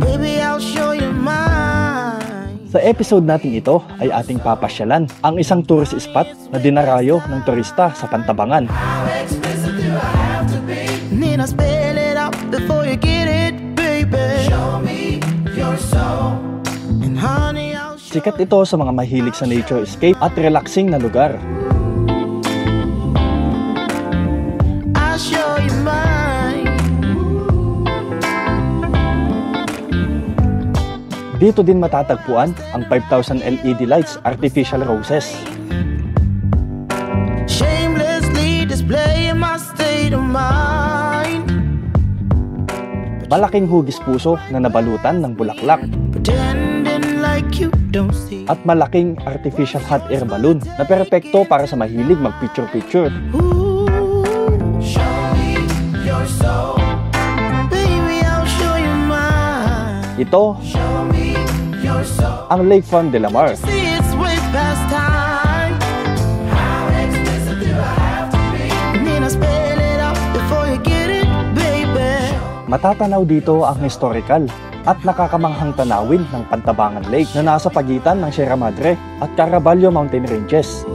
Baby, I'll show you mine. Sa episode natin ito ay ating papasyalan ang isang tourist spot na dinarayo ng turista sa Pantabangan. How expensive do I have to be? Need I spell it out before you get it, baby? Show me your soul. And honey, I'll show Sikat ito sa mga mahilig sa nature escape at relaxing na lugar. I'll show you mine. Dito din matatagpuan ang 5,000 LED lights artificial roses. Shamelessly displaying my state of mind. Malaking hugis puso na nabalutan ng bulaklak. Pretending like you don't see. At malaking artificial hot air balloon na perpekto para sa mahilig mag-picture-picture. Ooh, show me your soul. Baby, I'll show you mine. Ito Show me your soul. ang Lakefront de la Mar. See, it's way past time. How expensive do I have to be? Need I spell it out before you get it, baby? Matatanaw dito ang historical at nakakamanghang tanawin ng Pantabangan Lake na nasa pagitan ng Sierra Madre at Caraballo Mountain Ranges.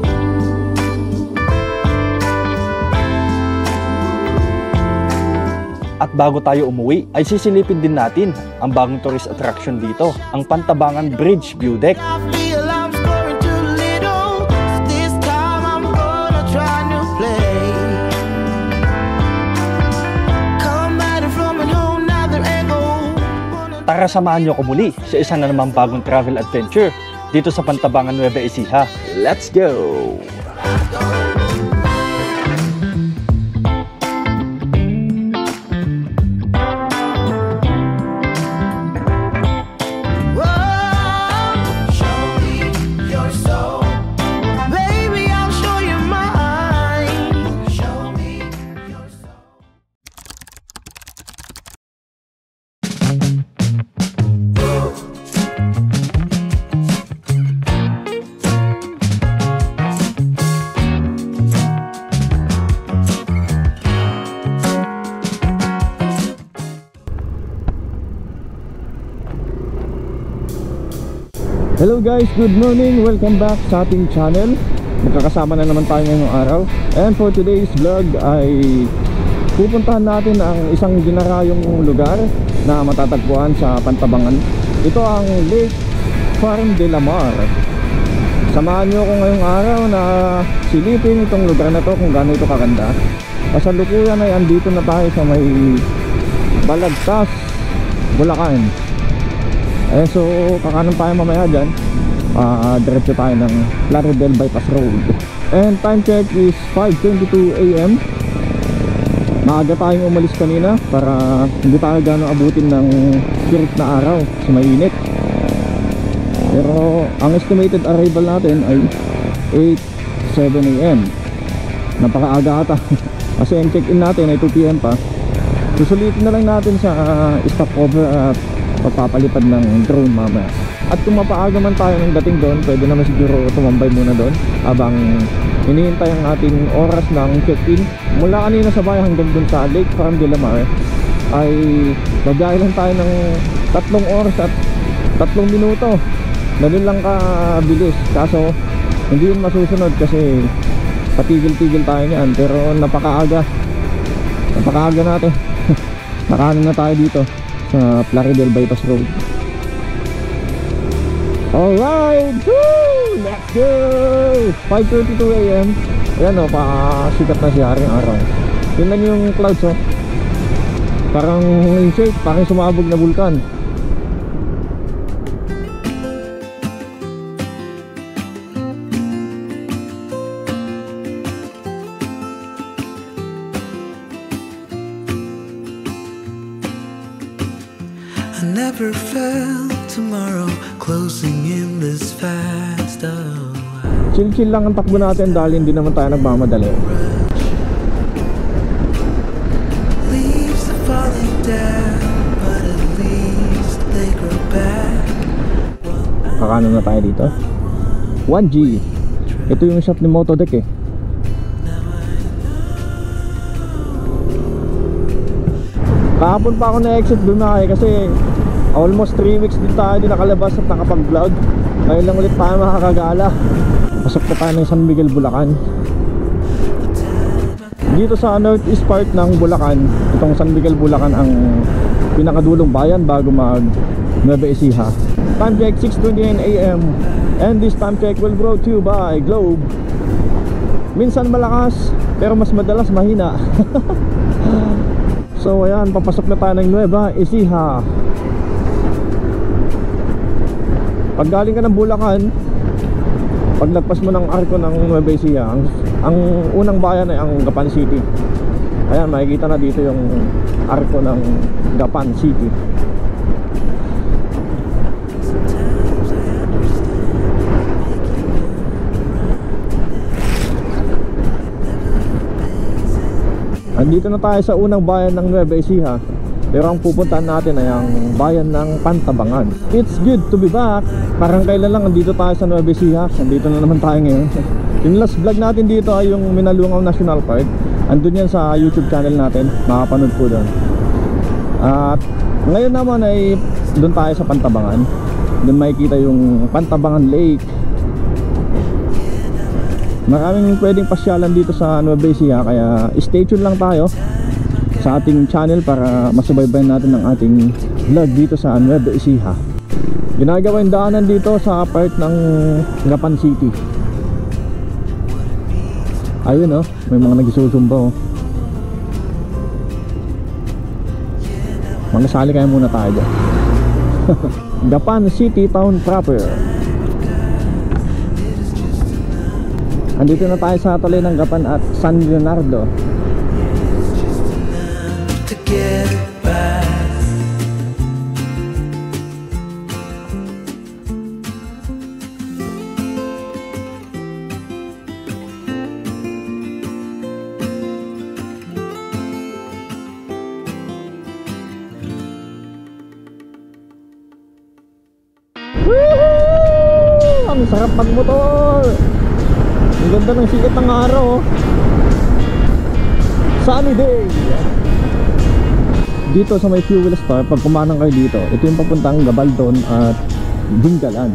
At bago tayo umuwi, ay sisilipin din natin ang bagong tourist attraction dito, ang Pantabangan Bridge View Deck. I feel I'm scoring too little. This time I'm gonna try new play. Come at it from a whole nother angle. Tara samahan niyo ko muli sa isa na namang bagong travel adventure dito sa Pantabangan Nueva Ecija. Let's go! Hello guys, good morning, welcome back sa ating channel. Magkakasama na naman tayo ngayong araw. And for today's vlog ay pupuntahan natin ang isang dinarayong lugar na matatagpuan sa Pantabangan. Ito ang Lake Farm de la Mar. Samahan nyo ako ngayong araw na silipin itong lugar na to kung gaano ito kaganda. Kasalukuyan ay andito na tayo sa may Balagtas, Bulacan. So kakanan tayo mamaya dyan. Diretso tayo ng Plaridel Bypass Road. And time check is 5:22 AM. Maaga tayong umalis kanina para hindi tayo gano'ng abutin ng sirit na araw kasi mainit. Pero ang estimated arrival natin ay 8:07 AM. Napakaaga ata. Kasi ang check-in natin ay 2 PM pa. Susulitin na lang natin sa stopover at pagpapalipad ng drone mamaya. At kung mapaaga man tayo ng dating doon, pwede naman siguro tumambay muna doon habang hinihintay ang ating oras ng check-in. Mula kanina sa bahay hanggang doon sa Lake Farm de la Mar ay magbiyahe lang tayo ng 3 oras at 3 minuto. Ganun lang kabilis. Kaso hindi yun masusunod kasi patigil-tigil tayo niyan. Pero napakaaga natin. Nakaano na tayo dito sa Plaridel Bypass Road. Alright, woo! Let's go! 5:32 AM. Ayan o, pasikat na siya rin araw. Tingnan yung clouds o. Parang in shape, parang sumabog na bulkan. I never felt tomorrow closing in this fast. Chill-chill lang ang takbo natin dahil hindi naman tayo nagmamadali. Leaves are falling down, but at least they grow back. Kakano na tayo dito? 1G. Ito yung shop ni Motodeck eh. Kahapon pa ako na-exit bumakay kasi Almost 3 weeks din tayo din nakalabas at nakapag-vlog. Ngayon lang ulit tayo makakagala. Pasok na tayo ng San Miguel, Bulacan. Dito sa northeast part ng Bulacan, itong San Miguel, Bulacan ang pinakadulong bayan bago mag Nueva Ecija. Time check 6:29 AM. And this time check will brought to you by Globe. Minsan malakas, pero mas madalas mahina. So ayan, papasok na tayo ng Nueva Ecija. Pag galing ka ng Bulacan, paglagpas mo ng arko ng Nueva Ecija, ang unang bayan ay ang Gapan City. Ayan, makikita na dito yung arko ng Gapan City. Andito na tayo sa unang bayan ng Nueva Ecija. Pero ang pupuntahan natin ay ang bayan ng Pantabangan. It's good to be back. Parang kailan lang andito tayo sa Nueva Ecija. Andito na naman tayo ngayon. Yung last vlog natin dito ay yung Minalungaw National Park. Andun yan sa YouTube channel natin. Makapanood po doon. At ngayon naman ay doon tayo sa Pantabangan. Doon makikita yung Pantabangan Lake. Maraming pwedeng pasyalan dito sa Nueva Ecija. Kaya stay tuned lang tayo sa ating channel para masubaybayan natin ang ating vlog dito sa Nueva Ecija. Ginagawa yung daanan dito sa part ng Gapan City. Ayun oh, may mga nagsusumba oh. Magsali kaya muna tayo dyan. Gapan City Town proper. Andito na tayo sa tuloy ng Gapan at San Leonardo. Get back. Woohoo! Ang sarap magmotor. Ang ganda ng sikat ng araw. Sunny day. Dito sa may fuel star, pag kumanang kayo dito, ito yung papuntang Gabaldon at Dingalan.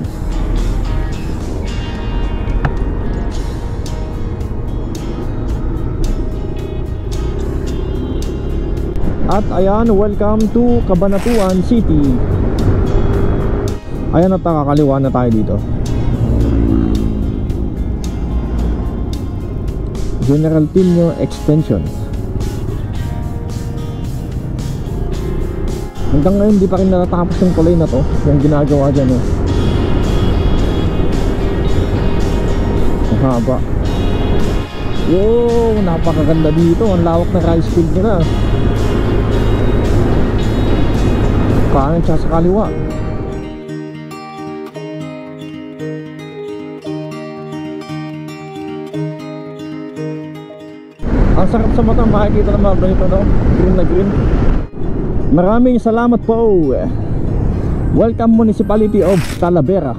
At ayan, welcome to Cabanatuan City. Ayan at nakakaliwa na tayo dito. General Tinio Extension. Hanggang ngayon di pa rin natatapos yung tulay na to, yung ginagawa dyan eh. Ang haba. Wow, napakaganda dito. Ang lawak na rice field nila. Kanan siya sa kaliwa. Ang sarap sa mata, makikita naman ba ito, no? Green na green. Maraming salamat po. Welcome Municipality of Talavera.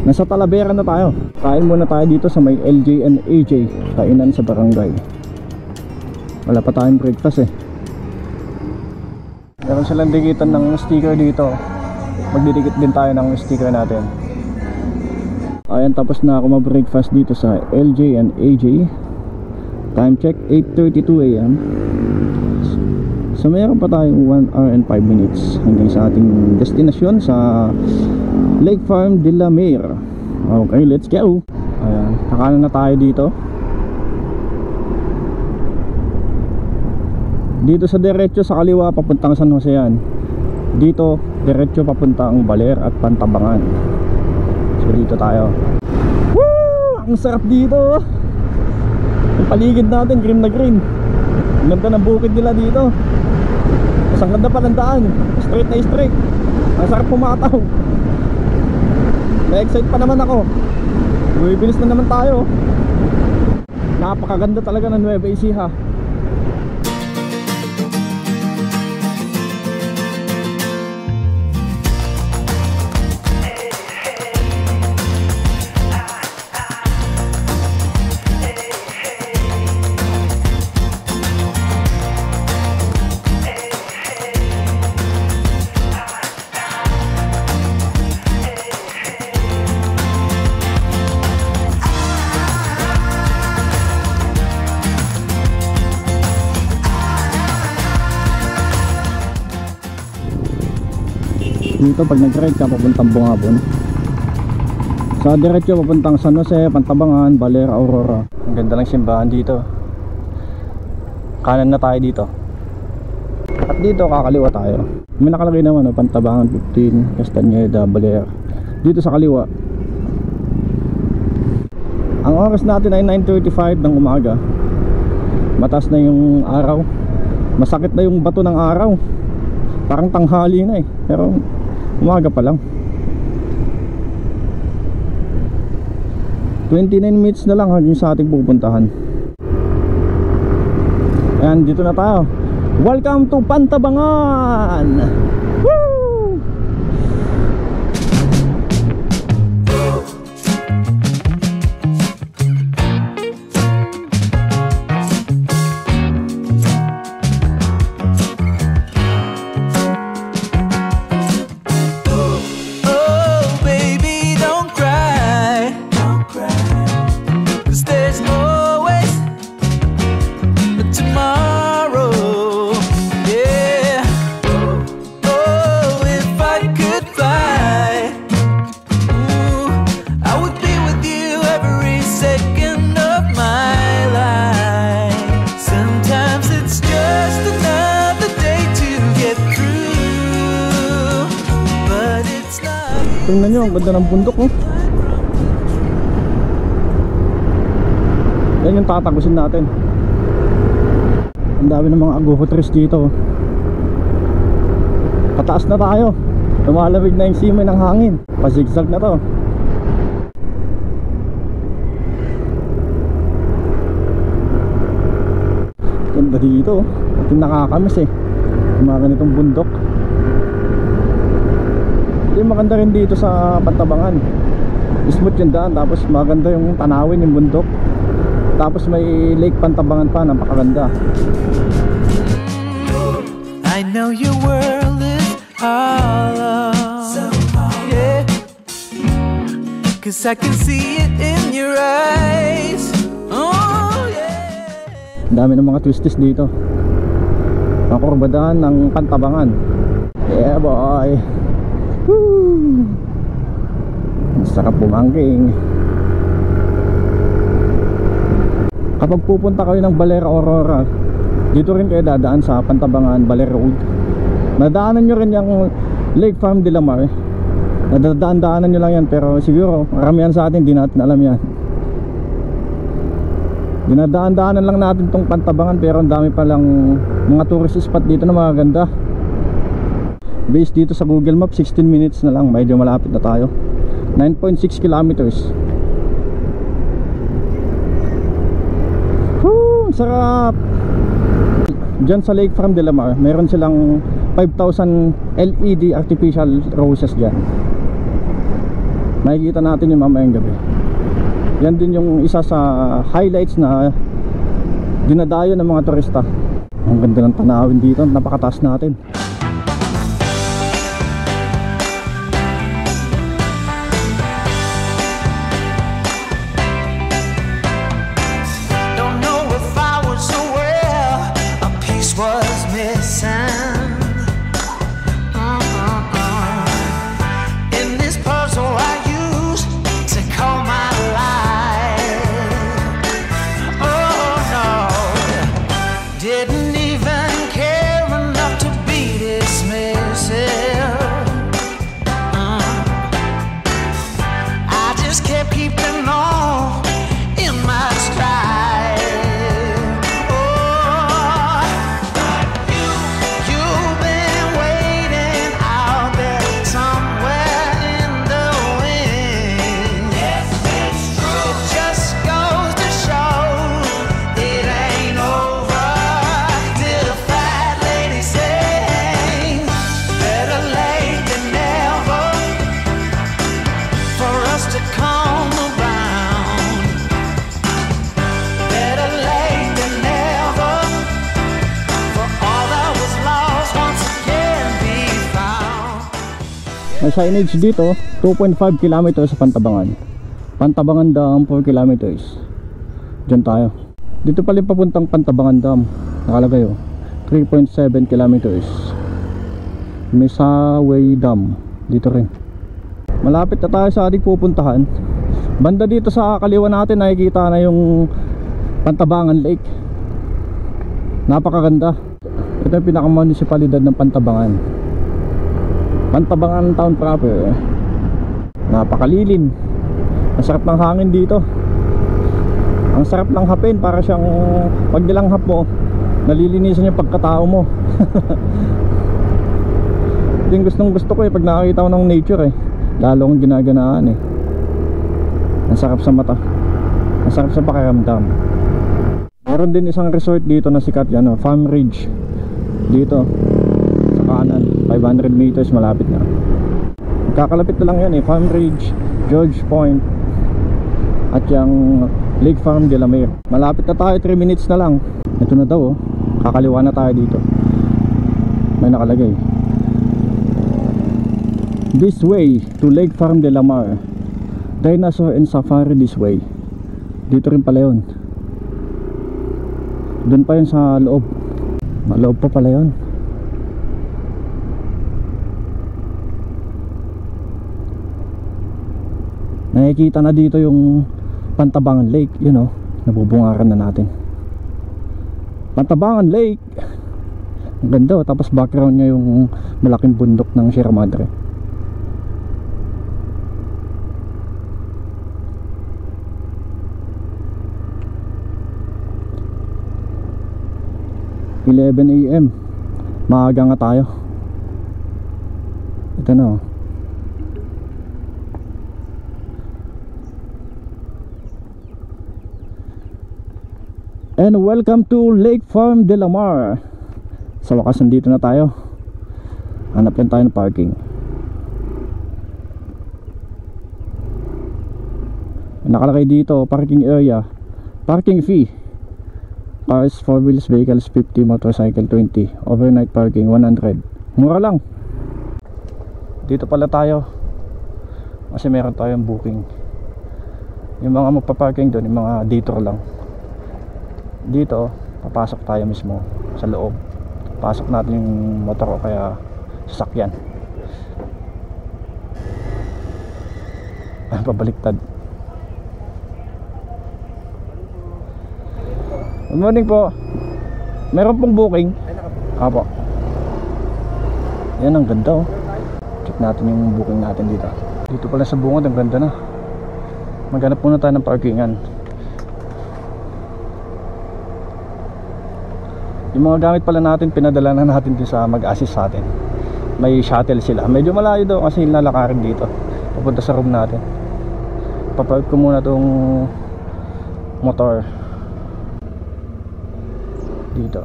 Nasa Talavera na tayo. Kain muna tayo dito sa may LJ and AJ, kainan sa barangay. Wala pa tayong breakfast eh. Meron silang dikitan ng sticker dito. Magdidikit din tayo ng sticker natin. Ayan, tapos na ako mag-breakfast dito sa LJ and AJ. Time check 8:32 AM. So mayroon pa tayong 1 hour and 5 minutes hanggang sa ating destinasyon sa Lake Farm de la Mer. Okay, let's go. Ayan, kakanan na tayo dito. Dito sa diretso sa kaliwa papuntang San Jose yan. Dito diretso papuntang Baler at Pantabangan. So dito tayo. Woo! Ang sarap dito. Yung paligid natin green na green. Ang ganda ng bukid nila dito. Ang ganda pa ng daan. Straight na straight. Ang sarap pumataw. Na-excite pa naman ako. Bumibilis na naman tayo. Napakaganda talaga ng Nueva Ecija. dito pag nag-ride ka papuntang Bungabon. Sa diretso papuntang San Jose, Pantabangan, Balera, Aurora. Ang ganda ng simbahan dito. Kanan na tayo dito. At dito kakaliwa tayo. May nakalagay naman Pantabangan 15, Castañeda, Balera. Dito sa kaliwa. Ang oras natin ay 9:35 ng umaga. Mataas na yung araw. Masakit na yung bato ng araw. Parang tanghali na pero umaga pa lang. 29 minutes na lang hanggang sa ating pupuntahan. Ayan, dito na tayo. Welcome to Pantabangan! Woo! Tingnan nyo, ang ganda ng bundok Yan yung tatagusin natin. Ang dami ng mga aguho trees dito. Pataas na tayo. Lumalamig na yung simoy ng hangin. Pasigsag na to. Ganda dito. Ito nakakamiss mga ganitong bundok. Yung maganda rin dito sa Pantabangan, smooth yung daan, tapos maganda yung tanawin, yung bundok. Tapos may Lake Pantabangan pa, napakaganda. I know your world is hollow, yeah, 'cause I can see it in your eyes. Oh yeah. Ang dami ng mga twisties dito. Ang kurbadahan ng Pantabangan. Yeah boy. Woo! Sarap bumangking. Kapag pupunta kayo ng Balera, Aurora, dito rin kayo dadaan sa Pantabangan, Balera Road. Nadaanan nyo rin yung Lake Farm de la Mar. Nadadaan-daanan nyo lang yan, pero siguro maramihan sa atin di natin alam yan. Dinadaan-daanan lang natin tong Pantabangan, pero ang dami palang mga tourist spot dito na magaganda. Based dito sa Google Maps, 16 minutes na lang. Medyo malapit na tayo. 9.6 kilometers. Woo! Sarap! Diyan sa Lake Farm de la Mar, meron silang 5,000 LED artificial roses dyan. Makikita natin yung mamayang gabi. Yan din yung isa sa highlights na dinadayo ng mga turista. Ang ganda ng tanawin dito. Napakataas natin. May signage dito, 2.5 kilometers sa Pantabangan. Pantabangan Dam, 4 kilometers. Diyan tayo. Dito pala yung papuntang Pantabangan Dam. Nakalagay 3.7 kilometers. Mesaway Dam dito rin. Malapit na tayo sa ating pupuntahan. Banda dito sa kaliwa natin nakikita na yung Pantabangan Lake. Napakaganda. Ito yung pinaka-municipalidad ng Pantabangan. Pantabangan town proper. Napakalilim. Ang sarap ng hangin dito. Ang sarap ng hapin, para siyang pag nilanghap mo, nalilinisan yung pagkatao mo. Ito yung gustong gusto ko pag nakakita ko ng nature lalo akong ginaganaan Ang sarap sa mata. Ang sarap sa pakiramdam. Meron din isang resort dito na sikat yan, Farm Ridge. Dito sa kanan, 500 meters malapit na. Kakalapit na lang yan Farm Ridge, George Point, at yung Lake Farm de la Mer. Malapit na tayo, 3 minutes na lang. Ito na daw kakaliwa na tayo dito. May nakalagay, this way to Lake Farm de la Mer, Dinosaur and Safari this way. Dito rin pala yun. Doon pa yun sa loob. Maloob pa pala yun. Nakikita na dito yung Pantabangan Lake. Nabubungaran na natin. Pantabangan Lake. Ang ganda tapos background niya yung malaking bundok ng Sierra Madre. (11 AM). Maaga nga tayo. Ito na And welcome to Lake Farm de la Mer. Sa wakas nandito na tayo. Hanap lang tayo ng parking. Nakalagay dito, parking area, parking fee. Cars, 4 wheels vehicles 50, motorcycle 20, overnight parking 100. Mura lang. Dito pala tayo kasi meron tayong booking. Yung mga magpaparking doon, yung mga detour lang. Dito papasok tayo mismo sa loob. Pasok natin yung motor o kaya sasakyan. Pabaliktad. Good morning po. Meron pong booking. Apo. Yan, ang ganda Check natin yung booking natin dito. Dito pala sa bungad, ang ganda na. Maghanap muna tayo ng parkingan. Yung mga gamit pala natin, pinadala na natin din sa mag-assist sa atin. May shuttle sila. Medyo malayo daw kasi lalakarin dito papunta sa room natin. Papark ko muna tong motor dito.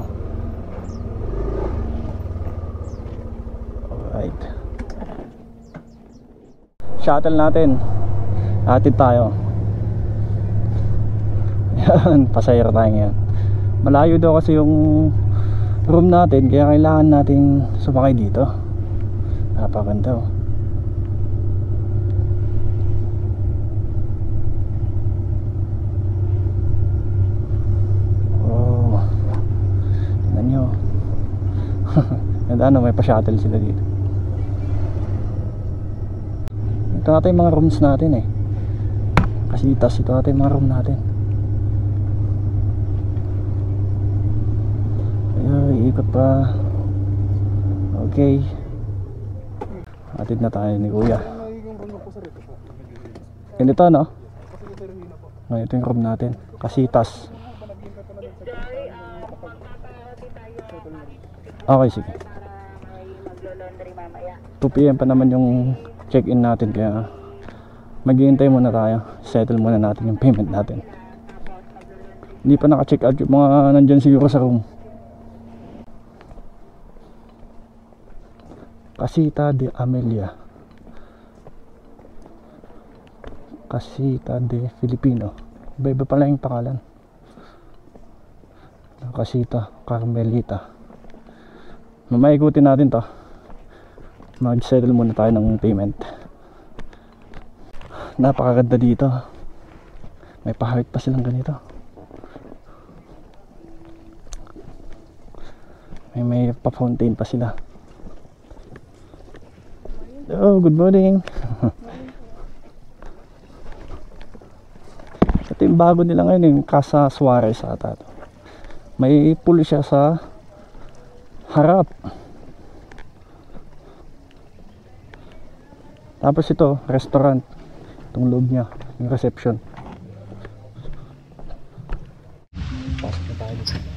Alright. Shuttle natin. Atid tayo. Yan, pasayro tayo ngayon. Malayo daw kasi yung room natin, kaya kailangan natin sumakay dito. Napakaganda Ganda may pa-shuttle sila dito. Ito natin yung mga rooms natin Kasitas, ito natin yung mga room natin. Ay, ikot pa. Okay. Atid na tayo ni Kuya. Ganito ito yung room natin. Kasitas. Okay, sige. 2 PM pa naman yung check-in natin, kaya maghihintay muna tayo. Settle muna natin yung payment natin. Hindi pa naka-check out yung mga nandyan siguro sa room. Casita de Amelia, Casita de Filipino. Iba-iba pala yung pangalan. Casita Carmelita. Mamaya ikutin natin to. Mag-settle muna tayo ng payment. Napakaganda dito. May pa-heart pa silang ganito. May pa-fountain pa sila. Oh, good morning. Ito yung bago nila ngayon, yung Casa Suarez ata. May pool siya sa harap. Tapos ito, restaurant. Itong loob niya, yung reception. Pasok na tayo dito.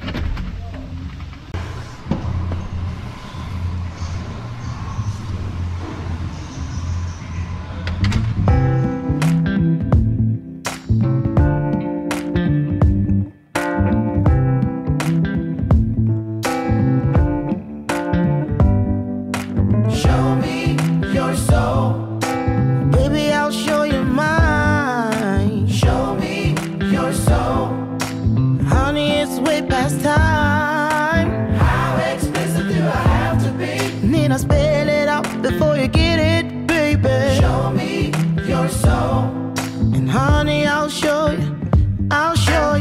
Spell it out before you get it, baby. Show me your soul, and honey, I'll show you mine. I'll show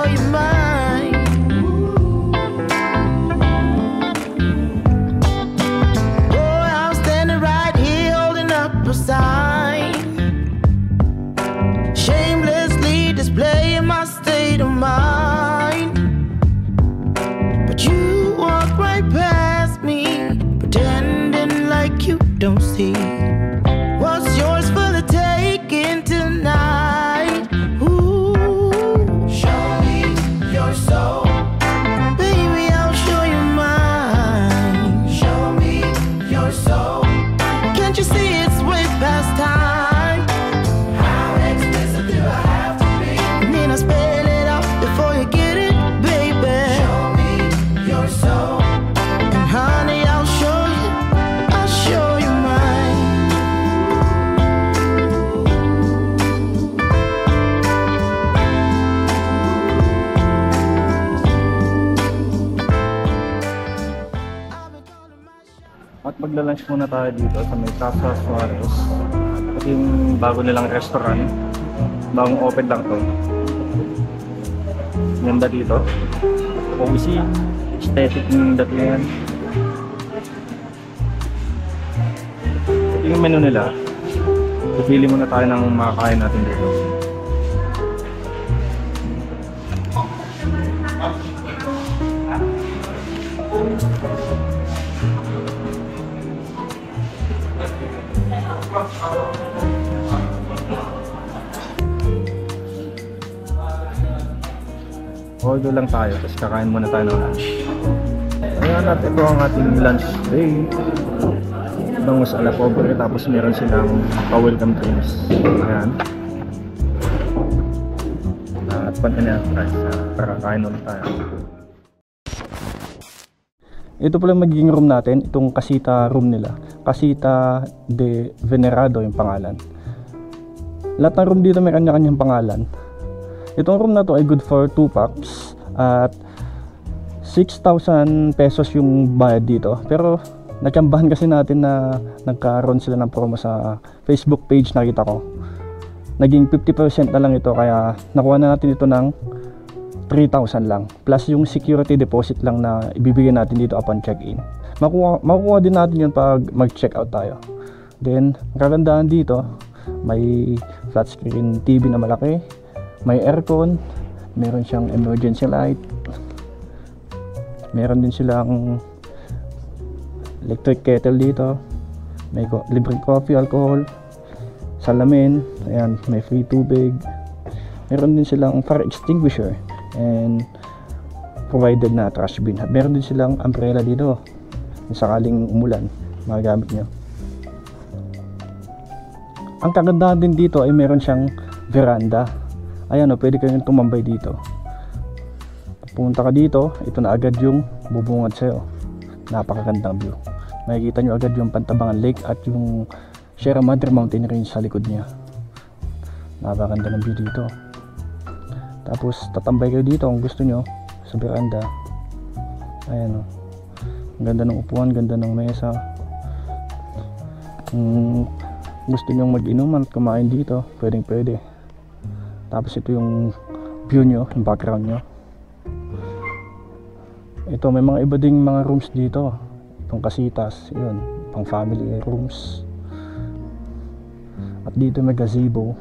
you mine. Boy, I'm standing right here holding up a sign, shamelessly displaying my state of mind. Don't see what's yours for the taking tonight. Ooh, show me your soul, baby, I'll show you mine. Show me your soul. Can't you see it's way past time? How explicit do I have to be? Need I spell it out before you get it, baby? Show me your soul, and honey, I'll show you. At magla-lunch muna tayo dito sa may Casa Suarez. At yung bago nilang restaurant, bagong open lang to. Ganda dito, cozy, aesthetic ng datingan. Ito yung menu nila. Pipili muna tayo ng makakain natin dito. Order lang tayo, tapos kakain muna tayo ng lunch. Ayan, at ito ang ating lunch day. Bangus a la pobre, tapos meron silang pa-welcome drinks. Ayan. At pantanin price para kain ulit tayo. Ito pala magiging room natin, itong Casita room nila. Casita de Venerado yung pangalan. Lahat ng room dito may kanya-kanyang pangalan. Itong room na to ay good for 2 packs at 6,000 pesos yung bayad dito. Pero natsambahan kasi natin na nagkaroon sila ng promo sa Facebook page, nakita ko. Naging 50% na lang ito, kaya nakuha na natin ito ng 3,000 lang. Plus yung security deposit lang na ibibigay natin dito upon check-in. Makukuha din natin yun pag mag-check out tayo. Then, kagandahan dito, may flat screen TV na malaki. May aircon, meron siyang emergency light, meron din silang electric kettle dito, may libreng coffee, alcohol, salamin, ayan, may free tubig, meron din silang fire extinguisher and provided na trash bin. At meron din silang umbrella dito kung sakaling umulan, magagamit nyo. Ang kagandahan din dito ay meron siyang veranda. Ayan o, pwede kayong tumambay dito. Pumunta ka dito, ito na agad yung bubungad sa'yo. Napakagandang view. Makikita nyo agad yung Pantabangan Lake at yung Sierra Madre Mountain Range sa likod niya. Napakaganda ng view dito. Tapos tatambay kayo dito kung gusto nyo sa veranda. Ayan o, ang ganda ng upuan, ganda ng mesa. Kung gusto nyo mag-inuman at kumain dito, pwedeng pwede. Tapos ito yung view nyo, yung background nyo. Ito, may mga iba ding mga rooms dito. Itong kasitas, yun, pang family rooms. At dito may gazebo.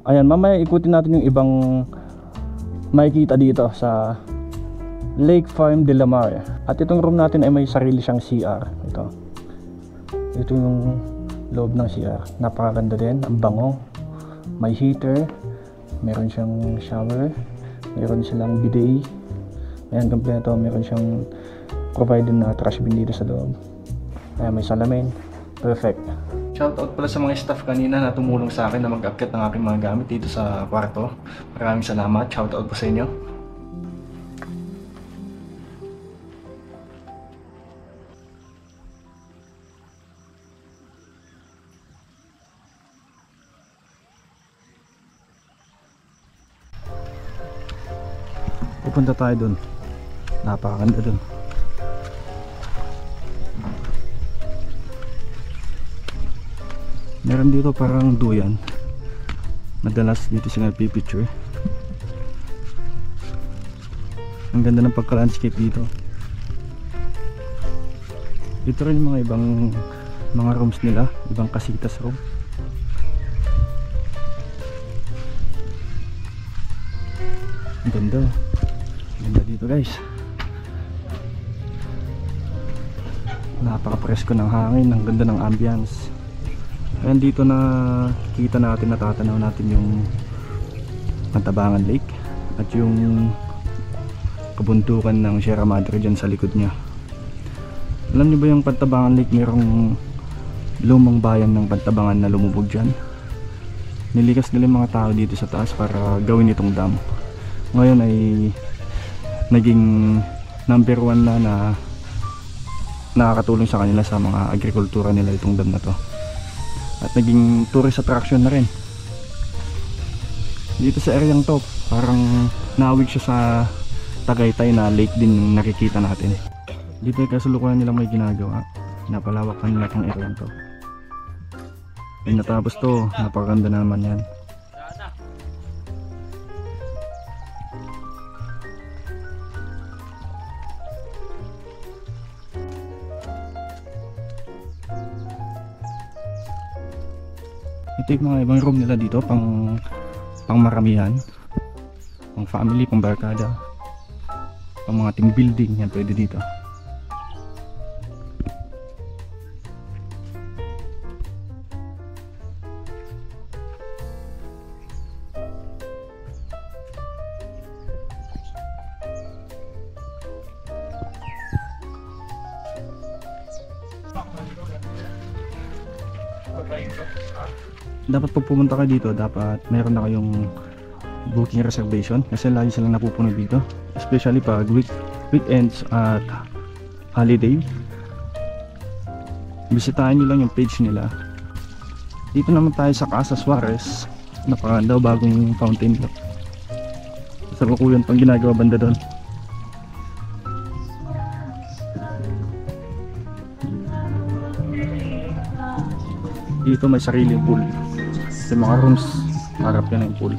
Ayan, mamaya ikutin natin yung ibang makikita dito sa Lake Farm de la Mar. At itong room natin ay may sarili siyang CR. Ito yung loob ng CR. Napakaganda din, ang bango. May heater, meron siyang shower, meron silang bidet. Ayan, kompleto, meron siyang provided na trash bin dito sa loob. Ayan, may salamin. Perfect. Shoutout pala sa mga staff kanina na tumulong sa akin na mag-update ng aking mga gamit dito sa kwarto. Maraming salamat. Shoutout po sa inyo. Pupunta tayo dun. Napakaganda dun. Meron dito parang duyan. Madalas dito siya nagpipicture. Ang ganda ng pagka-landscape dito. Dito rin yung mga ibang mga rooms nila, ibang kasitas room. Ang ganda. Ganda dito guys. Napaka-presko ng hangin, ang ganda ng ambience. Ayan, dito na kita natin, natatanaw natin yung Pantabangan Lake at yung kabundukan ng Sierra Madre dyan sa likod nya. Alam niyo ba yung Pantabangan Lake, mayroong lumang bayan ng Pantabangan na lumubog dyan. Nilikas nila yung mga tao dito sa taas para gawin itong dam. Ngayon ay naging number 1 na nakakatulong sa kanila sa mga agrikultura nila itong dam na to. At naging tourist attraction na rin dito sa areang to. Parang nawig siya sa Tagaytay na lake din nakikita natin. Dito ay kasulukuyan nilang may ginagawa. Napalawakan nila itong areang to. Ay natapos to, napakaganda naman yan. Ito yung mga ibang room nila dito, pang maramihan, pang family, pang barkada, pang mga team building, yan pwede dito. Dapat pag pumunta kayo dito, dapat meron na kayong booking reservation kasi lagi silang napupuno dito, especially pag weekends at holiday. Bisitahin nyo lang yung page nila. Dito naman tayo sa Casa Suarez. Napakaganda, bagong fountain look. Sa kukuyan pang ginagawa banda doon. Dito may sariling pool. Sa mga rooms, harap yan yung pool.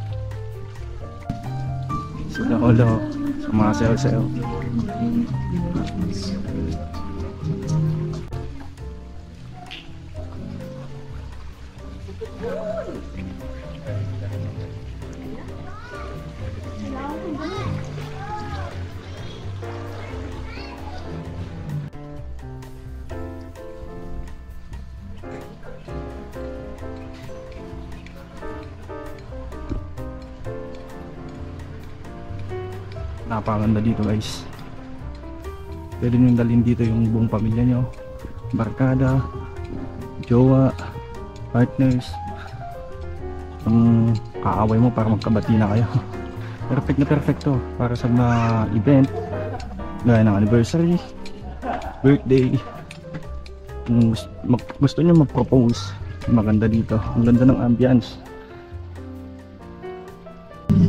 Sila holo, sa mga sayo-sayo. Napakaganda dito guys. Pwede nyo dalhin dito yung buong pamilya nyo, barkada, jowa, partners, ang kaaway mo para magkabati na kayo. Perfect na perfect to para sa mga event gaya ng anniversary, birthday. Kung gusto nyo mag-propose, maganda dito. Ang ganda ng ambience.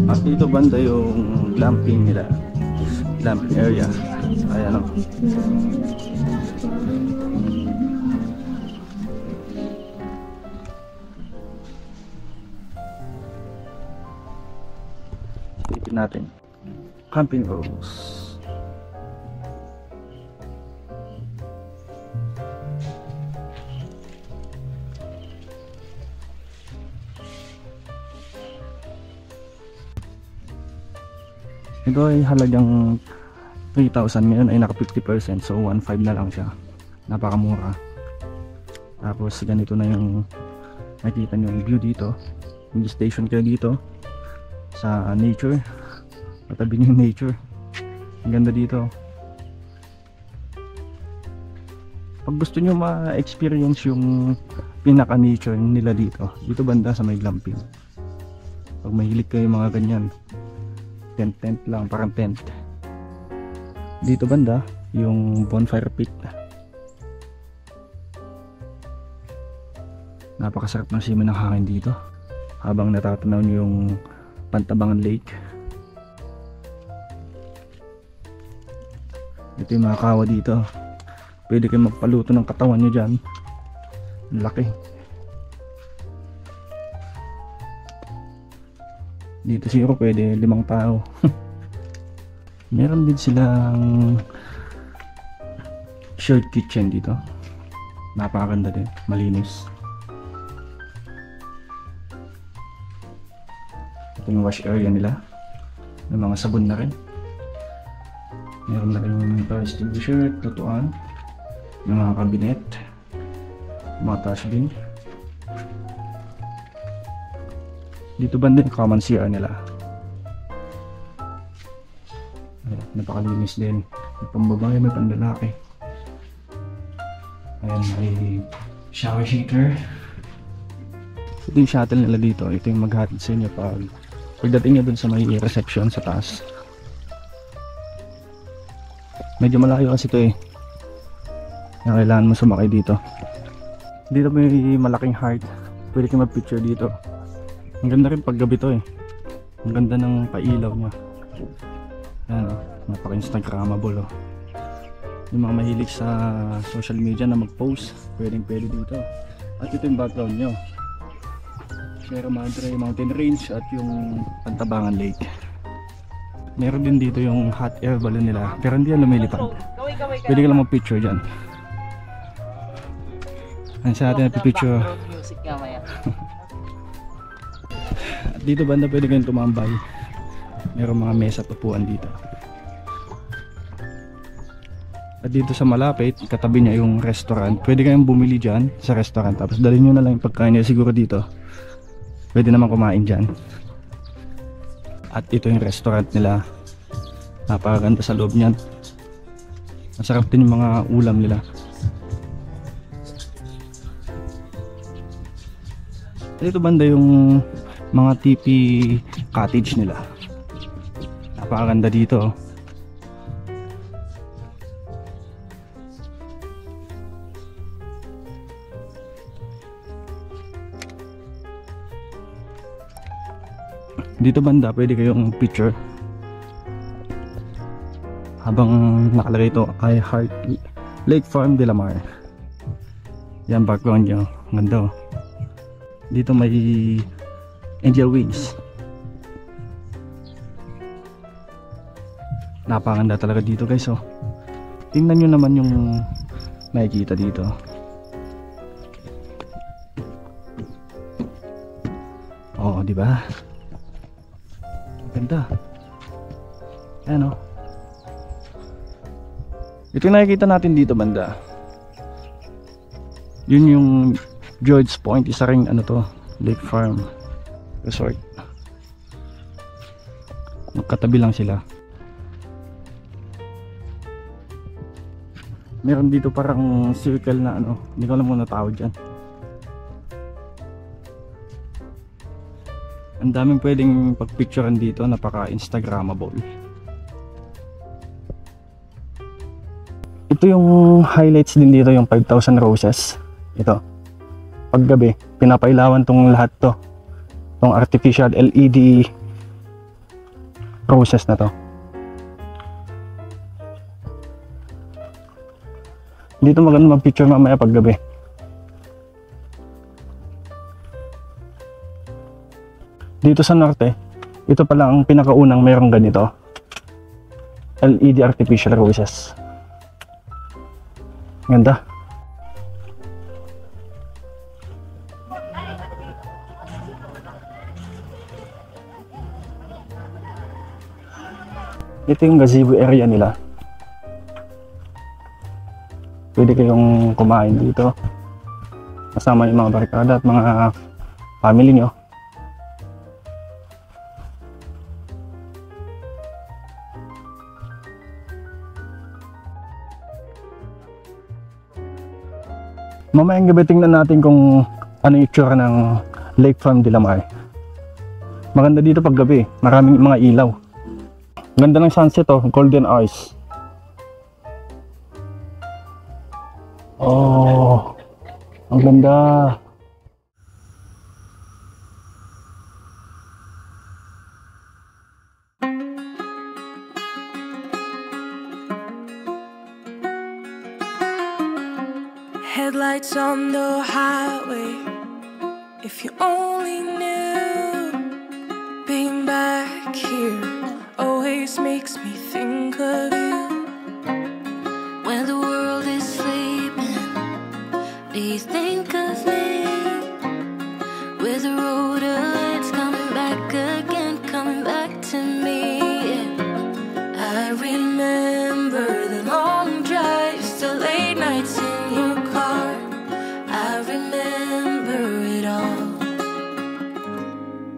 At dito banda yung glamping nila, glamping area. Ayan o. Tipin natin camping rooms. Ito ay halagang 3,000, ngayon ay naka 50%, so 1,500 na lang siya. Napakamura. Tapos ganito na yung nakikita nyo yung view dito. Yung station kayo dito sa nature, katabi nyo yung nature. Ang ganda dito. Pag gusto nyo ma-experience yung pinaka nature nila dito, dito banda sa may glamping. Pag mahilig kayo mga ganyan, tent lang, parang tent. Dito banda yung bonfire pit. Napakasarap ng simoy ng hangin dito habang natatanaw nyo yung Pantabangan Lake. Ito yung mga kawa dito, pwede kayo magpaluto ng katawan nyo dyan. Laki. Dito siguro pwede 5 tao. Meron din silang shared kitchen dito. Napakaganda din, malinis. Ito yung wash area nila. May mga sabon na rin. Meron na rin yung fire extinguisher, tutuan, yung mga kabinet, mga trash bin. Dito banda yung common CR nila. Napakalinis din. May pambabae, may pandalaki. Ayan, may shower shaker. Ito yung shuttle nila dito. Ito yung maghatid sa inyo pagdating nyo dun sa may reception sa taas. Medyo malayo kasi ito eh. Kaya kailangan mo sumakay dito. Dito may malaking heart. Pwede kayo mag-picture dito. Ang ganda rin pag gabi to eh. Ang ganda ng pailaw niya. Ayan o, napaka-instagramable o. Yung mga mahilig sa social media na mag-post, pwede dito. At ito yung background nyo, Sierra Madre Mountain Range at yung Pantabangan Lake. Meron din dito yung hot air balloon nila, pero hindi yan lumilipad. Pwede ka lang mag-picture dyan. Ano sa atin na picture? At dito banda pwede kayong tumambay. Meron mga mesa at upuan dito. At dito sa malapit, katabi niya yung restaurant. Pwede kayong bumili dyan sa restaurant. Tapos dalhin nyo na lang yung pagkain niya siguro dito. Pwede naman kumain dyan. At ito yung restaurant nila. Napakaganda sa loob niyan. Masarap din yung mga ulam nila. Dito banda yung mga tipi cottage nila. Napakaganda dito. Dito banda pwede kayong picture habang nakalagay ito ay Heart Lake Farm de la Mar. Yan background nyo, ganda. Dito may angel wings. Napakaganda talaga dito guys oh. Tingnan nyo naman yung nakikita dito. Oh, di ba? Ganda. Ayan o. Ito yung nakikita natin dito banda. Yun yung George Point. Isa ring ano to, Lake Farm Resort. Magkatabi lang sila. Meron dito parang circle na ano, hindi ko alam kung natawag dyan. Ang daming pwedeng pagpicturean dito, napaka-instagrammable. Ito yung highlights din dito, yung 5,000 roses. Ito. Paggabi, pinapailawan tong lahat to. Tong artificial LED roses na to. Dito maganda mag-picture mamaya paggabi. Dito sa norte, ito pala ang pinakaunang mayroong ganito. LED artificial roses. Ganda. Ito yung gazebo area nila. Pwede kayong kumain dito. Kasama yung mga barkada at mga family nyo. Mamayang gabi tingnan natin kung ano yung itsura ng Lake Farm de la Mar. Maganda dito pag gabi, maraming mga ilaw. Ganda ng sunset oh, golden hours. Oh, ang ganda. Headlights on the highway. If you only knew, being back here always makes me think of you. When the world is sleeping, do you think of me? With the road ahead's coming back again, coming back to me. I remember the long drives, the late nights in your car. I remember it all.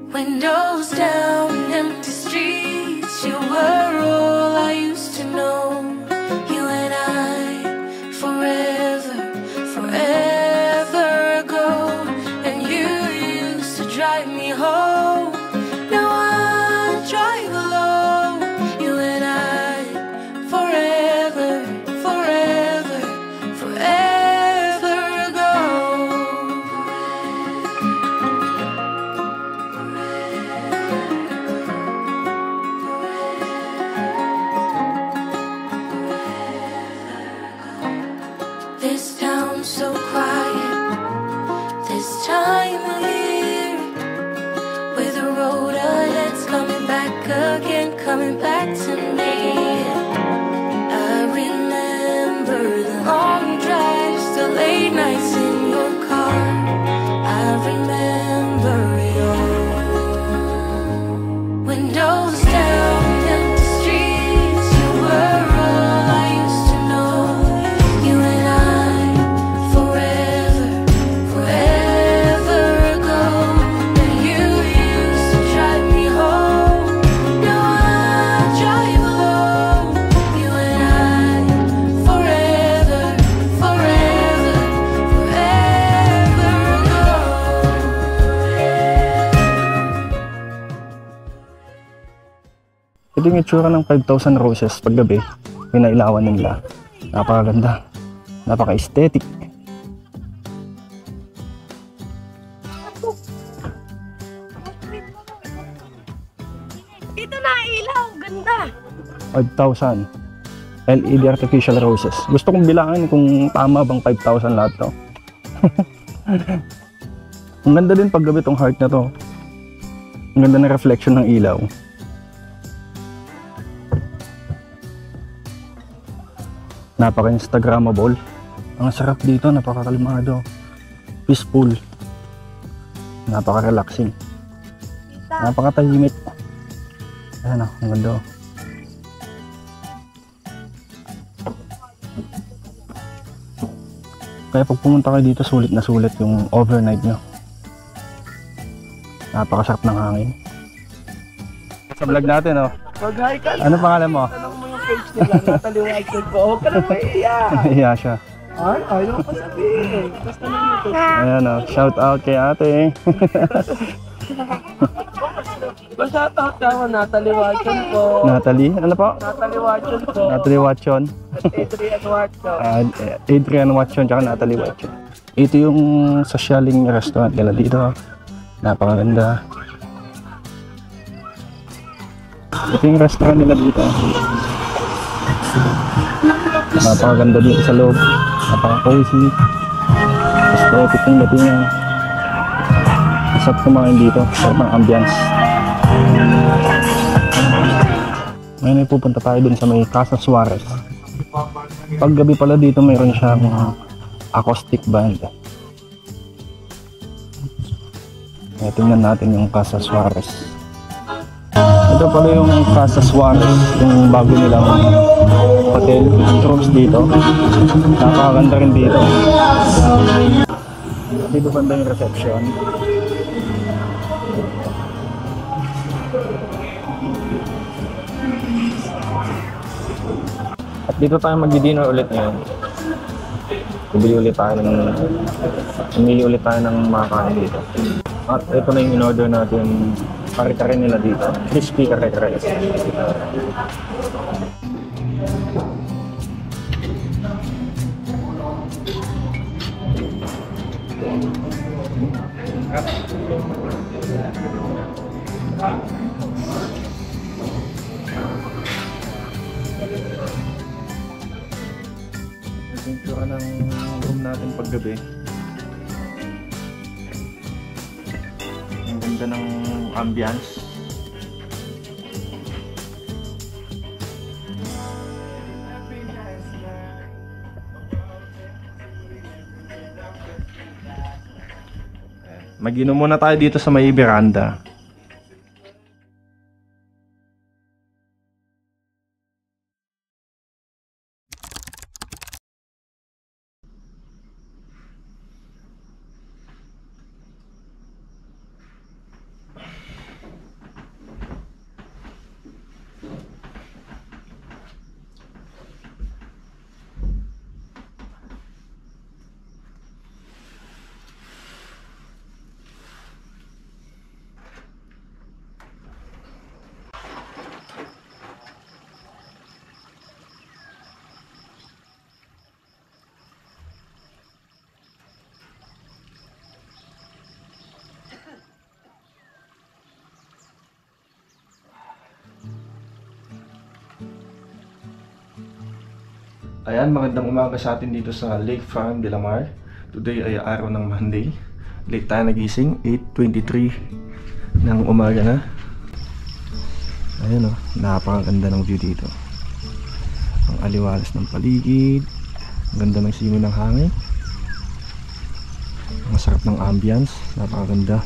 Windows down, empty streets, you were all I used to know. You and I, forever, forever ago. And you used to drive me home. Now I drive alone. You and I, forever, forever, forever ago. This town's so quiet this time of year. With the road ahead's coming back again, coming back to me. I remember the long drives, the late nights in your car. I remember it all. Windows down, empty streets, you were all I used to know. You and I, forever, forever ago. And you used to drive me home. Now I drive alone. You and I, forever, forever, forever ago. Ito yung itsura ng 5,000 roses pag gabi. Pinailawan nila. Napakaganda. Napaka-aesthetic. Ito na ilaw, ganda. 5,000 LED artificial roses. Gusto kong bilangin kung tama bang 5,000 lahat to. Ang ganda din pag gabi tong heart na to. Ang ganda ng reflection ng ilaw. Napaka-instagrammable. Ang sarap dito, napakakalmado. Peaceful. Napaka-relaxing. Napakatahimik. Ayan o, ang ganda. Kaya pag pumunta kayo dito, sulit na sulit yung overnight nyo. Napakasarap ng hangin. Sa vlog natin, oh. Mag-hi ka. Ano pangalan mo? Tanong mo yung page nila, nataliwagan ko. Huwag ka na maiiyak. Iya siya. Ay, ayaw pa sabihin. Basta na yung page. Ayan, oh. Shout out kay ate. Shout out ka mo, nataliwagan ko. Natalie, ano po? Nataliwagan ko. Natalie Watson. Adrian Watson. Adrian Watson, tsaka Natalie Watson. Ito yung sosyaling restaurant nila dito. Napakaganda. Ito yung restaurant nila dito. Napakaganda dito sa loob. Napaka-cozy. Aesthetic yung datingan. Masarap kumain dito. Sarap ng ambience. Ngayon ay pupunta tayo dun sa may Casa Suarez. Pag gabi pala dito mayroon siyang acoustic band. Tingnan natin yung Casa Suarez. Ito pala yung Casa Suarez, yung bago nilang hotel, rooms dito. Napakaganda rin dito. Dito banda yung reception. At dito tayo magdi-dinner ulit ngayon. Bumili ulit tayo ng makakain dito. At ito na yung in-order natin, kare-kare nila dito. Crispy kare-kare. Yung tsura ng room natin paggabi. Ang ganda ng ambience. Mag-inom muna tayo dito sa may veranda. Ayan, magandang umaga sa atin dito sa Lake Farm de la Mar. Today ay araw ng Monday. Late tayo nagising, 8:23 ng umaga na. Ayan o, napakaganda ng view dito. Ang aliwalas ng paligid, ang ganda ng simoy ng hangin, ang sarap ng ambience, napakaganda.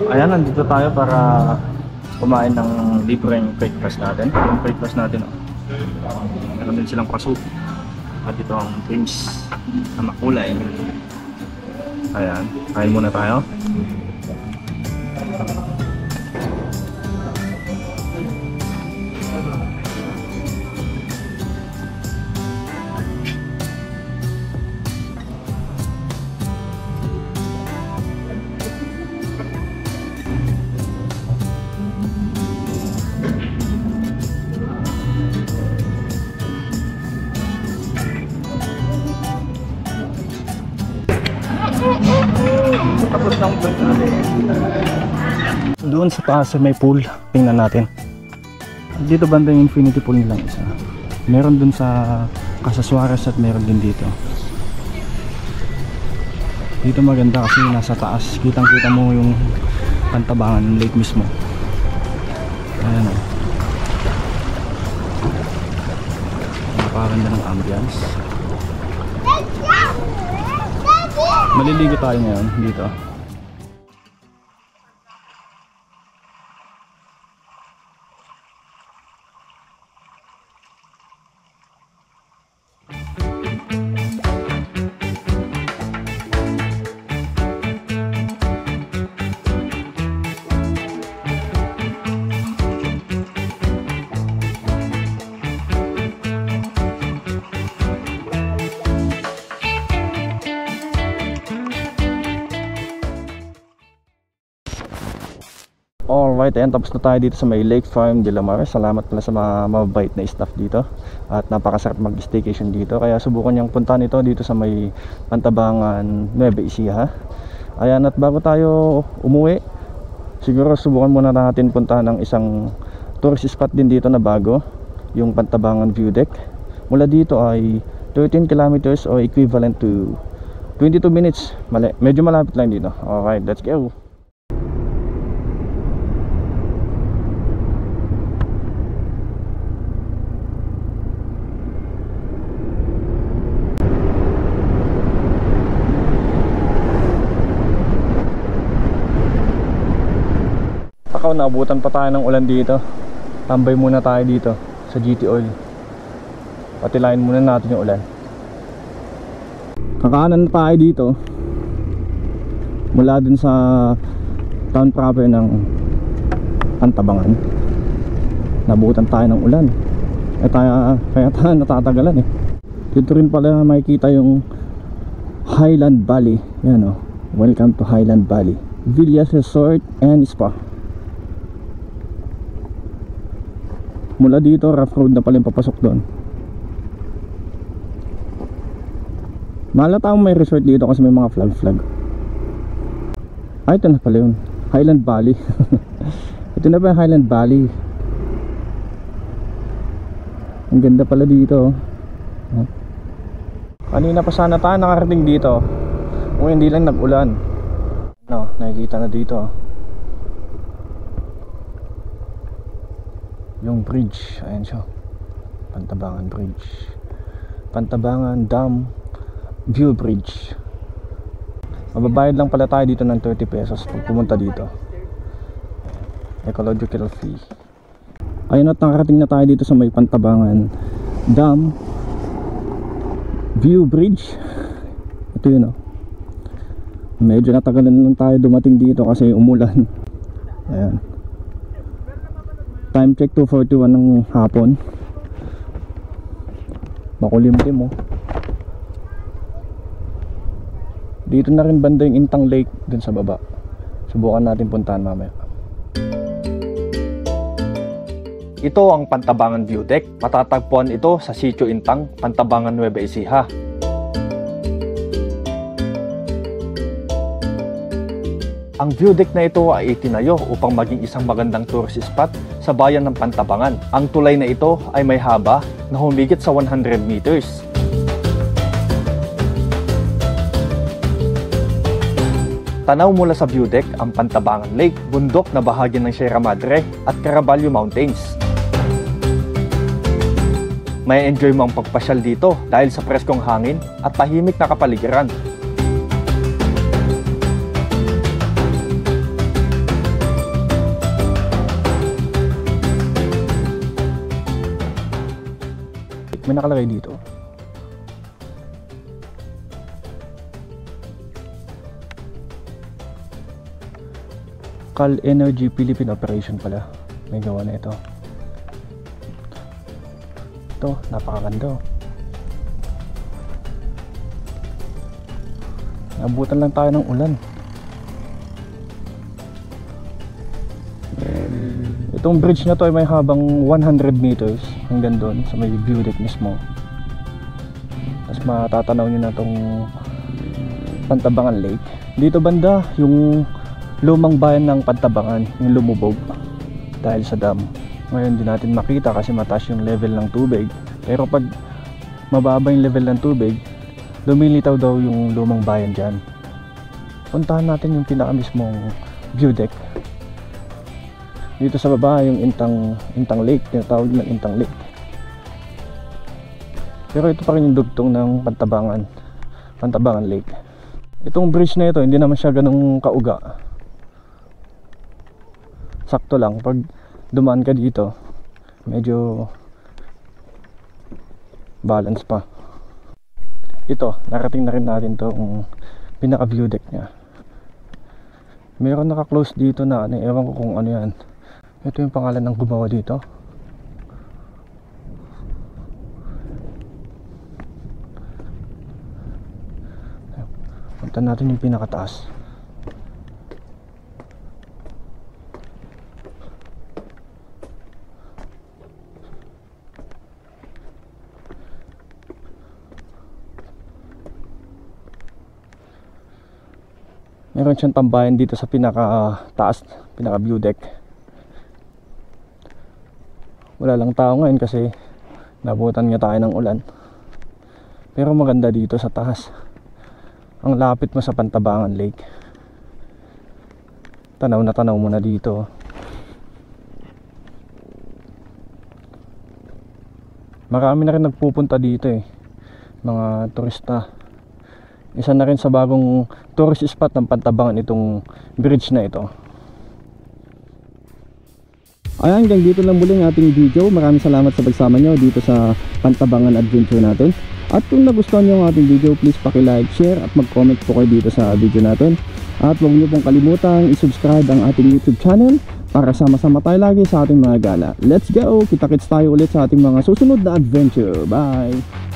Ayan, nandito tayo para kumain ng libreng breakfast natin. Yung breakfast natin, meron din silang paso. At ito ang drinks na makulay. Ayan, kain muna tayo. Tapos ng break natin. Doon sa taas may pool, tingnan natin. Dito banda yung infinity pool nilang isa. Meron dun sa Casa Suarez at meron din dito. Dito maganda kasi nasa taas, kitang-kita mo yung pantabangan ng lake mismo. Ayan o. Napakaganda ng ambience. Maliligo tayo ngayon dito. Alright, ayan, tapos na tayo dito sa may Lake Farm de la Mar. Salamat pala sa mga mababait na staff dito. At napakasarap mag-staycation dito. Kaya subukan niyang puntahan ito dito sa may Pantabangan, Nueva Ecija. Ayan, at bago tayo umuwi, siguro subukan muna natin puntahan ng isang tourist spot din dito na bago, yung Pantabangan View Deck. Mula dito ay 13 kilometers o equivalent to 22 minutes. Medyo malapit lang dito. Alright, let's go. Naabutan pa tayo ng ulan dito. Tambay muna tayo dito sa GT Oil. Patilayin muna natin yung ulan. Kakaanan na tayo dito mula dun sa town proper ng Pantabangan. Nabutan tayo ng ulan. Kaya tayo natatagalan eh. Dito rin pala makikita yung Highland Valley. Yan o. Welcome to Highland Valley Villas Resort and Spa. Mula dito, rough road na pala yung papasok doon. Malata akong may resort dito kasi may mga flag. Ito na pala yun, Highland Valley. Ito na pa yung Highland Valley. Ang ganda pala dito. Kanina pa sana tayo nakarating dito kung hindi lang nag-ulan. No, nakikita na dito yung bridge. Ayan siya, Pantabangan Bridge, Pantabangan Dam View Bridge. Mababayad lang pala tayo dito ng 30 pesos pag pumunta dito. Ecological fee. Ayun, at nakarating na tayo dito sa may Pantabangan Dam View Bridge. Ito yun o. Medyo natagalan lang tayo dumating dito kasi umulan. Ayan, time check 2:41 ng hapon. Makulimlim oh. Dito na rin banda yung Intang Lake dun sa baba. Subukan natin puntahan mamaya. Ito ang Pantabangan View Deck. Matatagpuan ito sa Sitio Intang, Pantabangan, Nueva Ecija. Ang view deck na ito ay itinayo upang maging isang magandang tourist spot sa bayan ng Pantabangan. Ang tulay na ito ay may haba na humigit sa 100 meters. Tanaw mula sa view deck ang Pantabangan Lake, bundok na bahagi ng Sierra Madre at Caraballo Mountains. May enjoy mo ang pagpasyal dito dahil sa preskong hangin at tahimik na kapaligiran. May nakalagay dito. Cal Energy Philippine Operation pala. May gawa na ito. Ito, napakaganda. Nabutan lang tayo ng ulan. Itong bridge na to ay may habang 100 meters hanggang doon sa may view deck mismo. Tapos matatanaw nyo na itong Pantabangan Lake. Dito banda yung lumang bayan ng Pantabangan, yung lumubog dahil sa dam. Ngayon di natin makita kasi mataas yung level ng tubig. Pero pag mababa yung level ng tubig, lumilitaw daw yung lumang bayan dyan. Puntahan natin yung pinaka mismong view deck. Dito sa baba yung Intang Lake, tinatawag ng Intang Lake. Pero ito pa rin yung dugtong ng Pantabangan Lake. Itong bridge na ito, hindi naman siya ganung kauga. Sakto lang, pag dumaan ka dito, medyo balance pa. Ito, narating na rin natin itong pinaka view deck nya. Meron naka-close dito na ewan ko kung ano yan. Ito yung pangalan ng gumawa dito. Punta natin yung pinakataas. Meron siyang tambayan dito sa pinaka taas, pinaka view deck. Wala lang tao ngayon kasi nabutan nga tayo ng ulan. Pero maganda dito sa taas. Ang lapit mo sa Pantabangan Lake. Tanaw na tanaw mo na dito. Marami na rin nagpupunta dito eh, mga turista. Isa na rin sa bagong tourist spot ng Pantabangan itong bridge na ito. Ayan, hanggang dito lang muli ang ating video. Maraming salamat sa pagsama nyo dito sa Pantabangan adventure natin. At kung nagustuhan nyo ang ating video, please paki-like, share at mag-comment po kayo dito sa video natin. At huwag nyo pong kalimutang i-subscribe ang ating YouTube channel para sama-sama tayo lagi sa ating mga gala. Let's go! Kita-kits tayo ulit sa ating mga susunod na adventure. Bye!